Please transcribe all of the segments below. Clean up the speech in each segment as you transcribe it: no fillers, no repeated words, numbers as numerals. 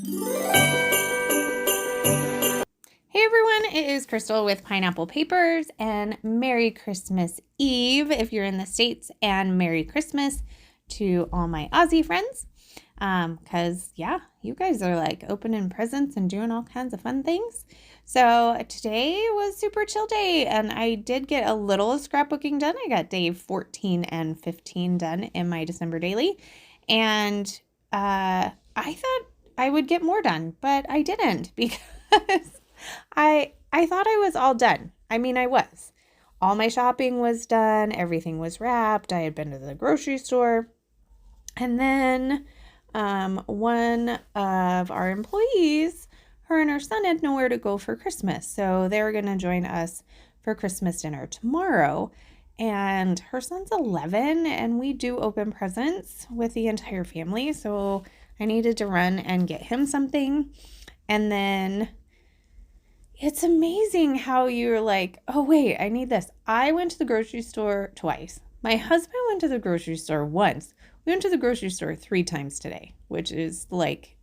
Hey everyone, it is Crystal with Pineapple Papers, and Merry Christmas Eve if you're in the States, and Merry Christmas to all my Aussie friends. Because you guys are like opening presents and doing all kinds of fun things. So today was super chill day, and I did get a little scrapbooking done. I got day 14 and 15 done in my December daily, and I thought I would get more done, but I didn't because I thought I was all done. I mean, I was. All my shopping was done. Everything was wrapped. I had been to the grocery store. And then one of our employees, her and her son had nowhere to go for Christmas. So they're going to join us for Christmas dinner tomorrow. And her son's 11, and we do open presents with the entire family. So I needed to run and get him something. And then it's amazing how you're like, oh, wait, I need this. I went to the grocery store twice. My husband went to the grocery store once. We went to the grocery store 3 times today, which is like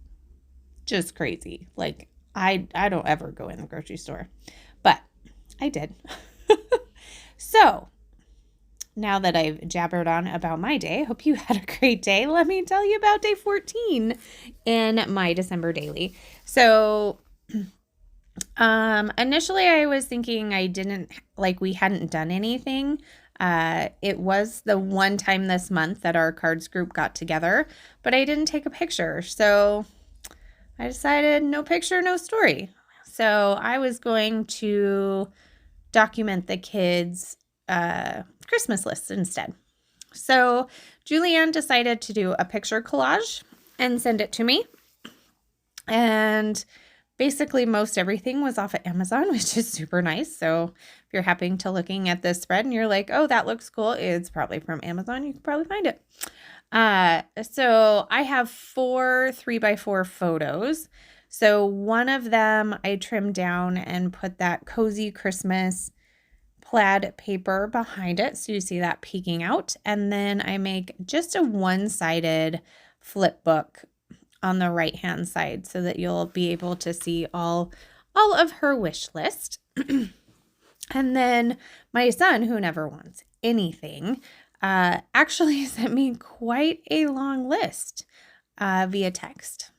just crazy. Like I don't ever go in the grocery store, but I did. So now that I've jabbered on about my day, I hope you had a great day. Let me tell you about day 14 in my December daily. So initially I was thinking we hadn't done anything. It was the one time this month that our cards group got together, but I didn't take a picture. So I decided no picture, no story. So I was going to document the kids' Christmas lists instead. So Julianne decided to do a picture collage and send it to me. And basically, most everything was off of Amazon, which is super nice. So if you're happening to looking at this spread and you're like, oh, that looks cool, it's probably from Amazon. You can probably find it. So I have 4 3x4 photos. So one of them I trimmed down and put that cozy Christmas plaid paper behind it. So you see that peeking out. And then I make just a one-sided flip book on the right hand side so that you'll be able to see all of her wish list. And then my son, who never wants anything, actually sent me quite a long list via text.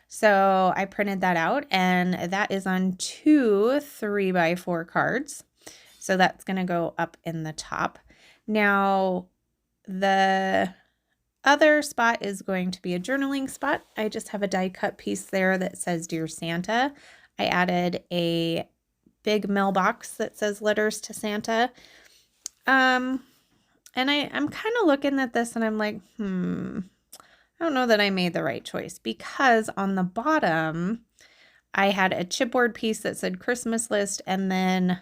So I printed that out, and that is on 2 3x4 cards. So that's going to go up in the top. Now, the other spot is going to be a journaling spot. I just have a die cut piece there that says Dear Santa. I added a big mailbox that says Letters to Santa. And I'm kind of looking at this and I'm like, I don't know that I made the right choice, because on the bottom I had a chipboard piece that said Christmas list, and then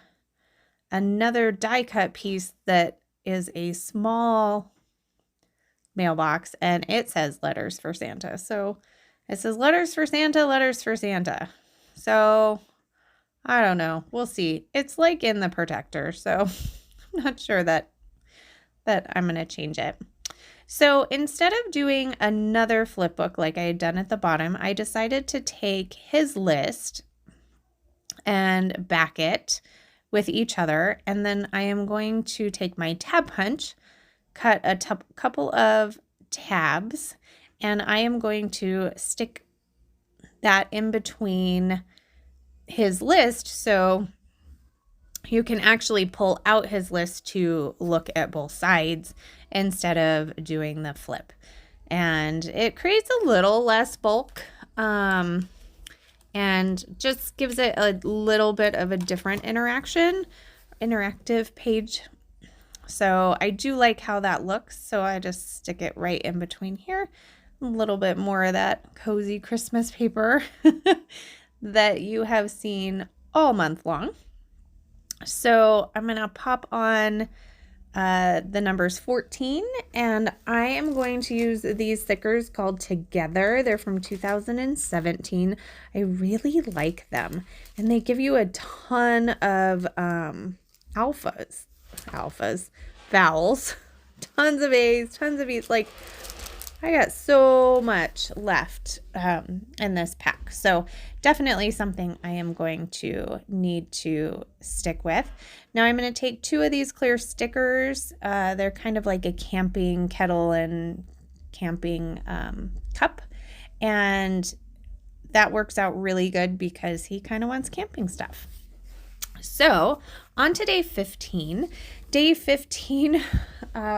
another die cut piece that is a small mailbox, and it says Letters for Santa. So it says Letters for Santa, Letters for Santa. So I don't know. We'll see. It's like in the protector, so I'm not sure that I'm going to change it. So instead of doing another flip book like I had done at the bottom, I decided to take his list and back it with each other. And then I am going to take my tab punch, cut a couple of tabs, and I am going to stick that in between his list so you can actually pull out his list to look at both sides instead of doing the flip. And it creates a little less bulk and just gives it a little bit of a different interactive page. So I do like how that looks. So I just stick it right in between here. A little bit more of that cozy Christmas paper that you have seen all month long. So I'm going to pop on the numbers 14, and I am going to use these stickers called Together. They're from 2017. I really like them, and they give you a ton of vowels, tons of A's, tons of E's. Like, I got so much left in this pack. So definitely something I am going to need to stick with. Now I'm going to take 2 of these clear stickers. They're kind of like a camping kettle and camping cup. And that works out really good because he kind of wants camping stuff. So on to day 15. Day 15,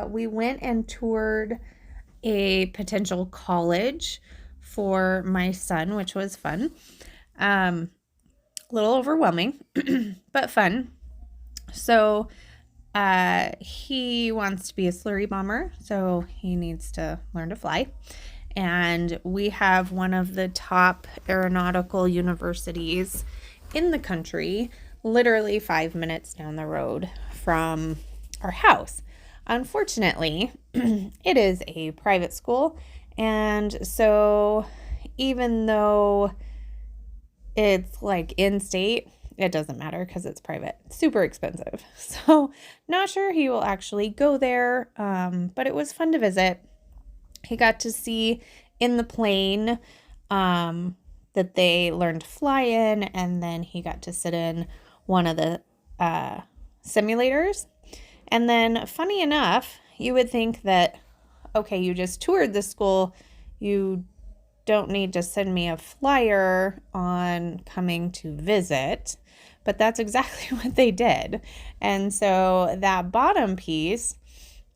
we went and toured a potential college for my son, which was fun. A little overwhelming, but fun. So he wants to be a slurry bomber, so he needs to learn to fly. And we have one of the top aeronautical universities in the country, literally 5 minutes down the road from our house. Unfortunately, it is a private school, and so even though it's like in-state, it doesn't matter because it's private. Super expensive. So not sure he will actually go there, but it was fun to visit. He got to see in the plane that they learned to fly in, and then he got to sit in one of the simulators. And then, funny enough, you would think that, okay, you just toured the school, you don't need to send me a flyer on coming to visit, but that's exactly what they did. And so that bottom piece,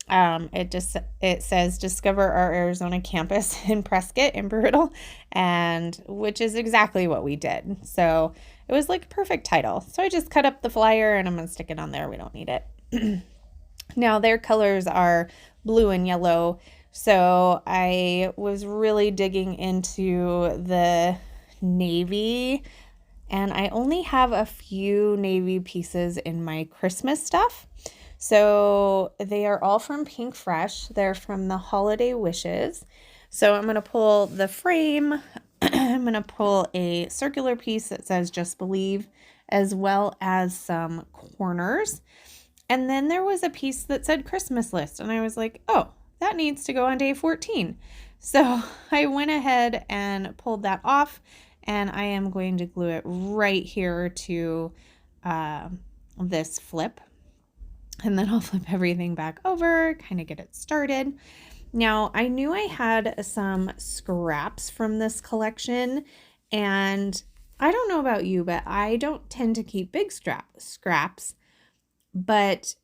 it says discover our Arizona campus in Prescott in Brutal, and which is exactly what we did. So it was like a perfect title. So I just cut up the flyer and I'm gonna stick it on there. We don't need it. Now their colors are blue and yellow. So I was really digging into the navy, and I only have a few navy pieces in my Christmas stuff. So they are all from Pink Fresh. They're from the Holiday Wishes. So I'm going to pull the frame. I'm going to pull a circular piece that says Just Believe, as well as some corners. And then there was a piece that said Christmas list. And I was like, oh, that needs to go on day 14. So I went ahead and pulled that off. And I am going to glue it right here to this flip. And then I'll flip everything back over, kind of get it started. Now, I knew I had some scraps from this collection, and I don't know about you, but I don't tend to keep big scraps. But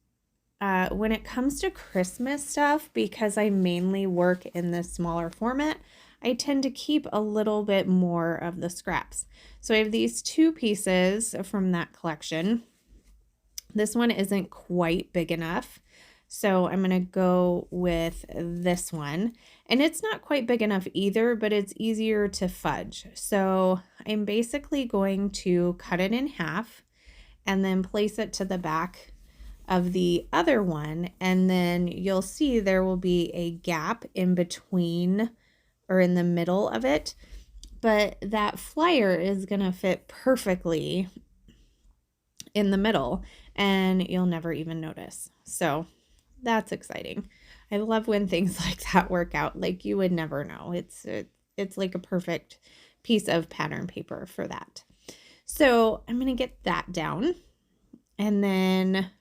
when it comes to Christmas stuff, because I mainly work in this smaller format, I tend to keep a little bit more of the scraps. So I have these 2 pieces from that collection. This one isn't quite big enough, so I'm going to go with this one. And it's not quite big enough either, but it's easier to fudge. So I'm basically going to cut it in half and then place it to the back of the other one. And then you'll see there will be a gap in between or in the middle of it. But that flyer is going to fit perfectly in the middle, and you'll never even notice. So that's exciting. I love when things like that work out. Like, you would never know. It's like a perfect piece of pattern paper for that. So I'm going to get that down, and then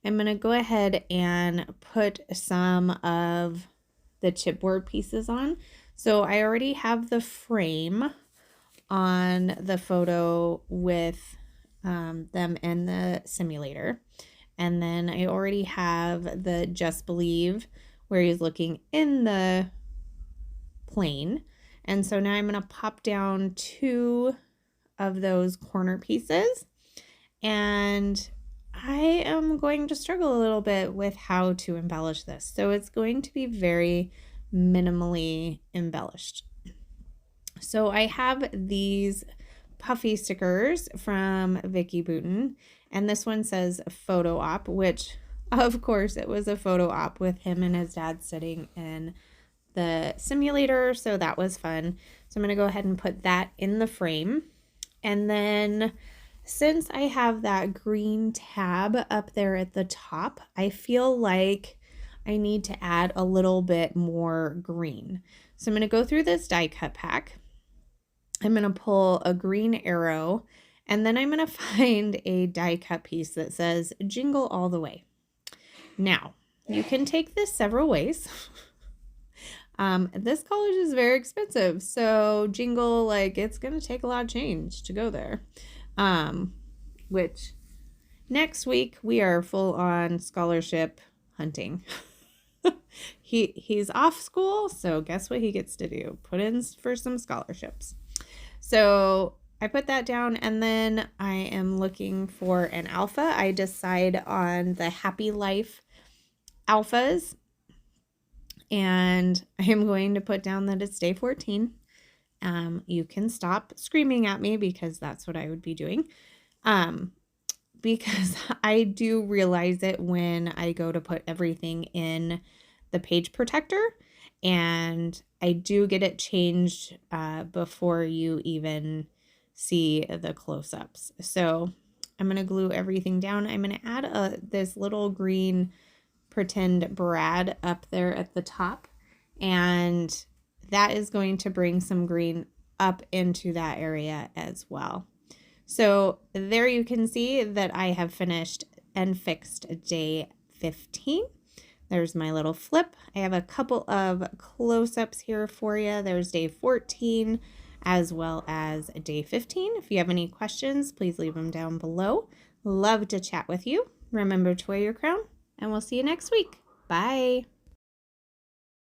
I'm going to go ahead and put some of the chipboard pieces on. So I already have the frame on the photo with them in the simulator. And then I already have the Just Believe where he's looking in the plane. And so now I'm going to pop down 2 of those corner pieces. And I am going to struggle a little bit with how to embellish this. So it's going to be very minimally embellished. So I have these puffy stickers from Vicky Booten, and this one says photo op, which of course it was a photo op with him and his dad sitting in the simulator, so that was fun. So I'm going to go ahead and put that in the frame. And then since I have that green tab up there at the top, I feel like I need to add a little bit more green. So I'm going to go through this die cut pack. I'm going to pull a green arrow, and then I'm going to find a die cut piece that says Jingle All the Way. Now, you can take this several ways. This college is very expensive, so Jingle, like, it's going to take a lot of change to go there. Which next week we are full on scholarship hunting. He's off school, so guess what he gets to do? Put in for some scholarships. So I put that down, and then I am looking for an alpha. I decide on the Happy Life alphas, and I am going to put down that it's day 14. You can stop screaming at me because that's what I would be doing. Because I do realize it when I go to put everything in the page protector, and I do get it changed before you even see the close-ups. So I'm going to glue everything down. I'm going to add this little green pretend Brad up there at the top, and that is going to bring some green up into that area as well. So there you can see that I have finished and fixed day 15. There's my little flip. I have a couple of close-ups here for you. There's day 14 as well as day 15. If you have any questions, please leave them down below. Love to chat with you. Remember to wear your crown, and we'll see you next week. Bye.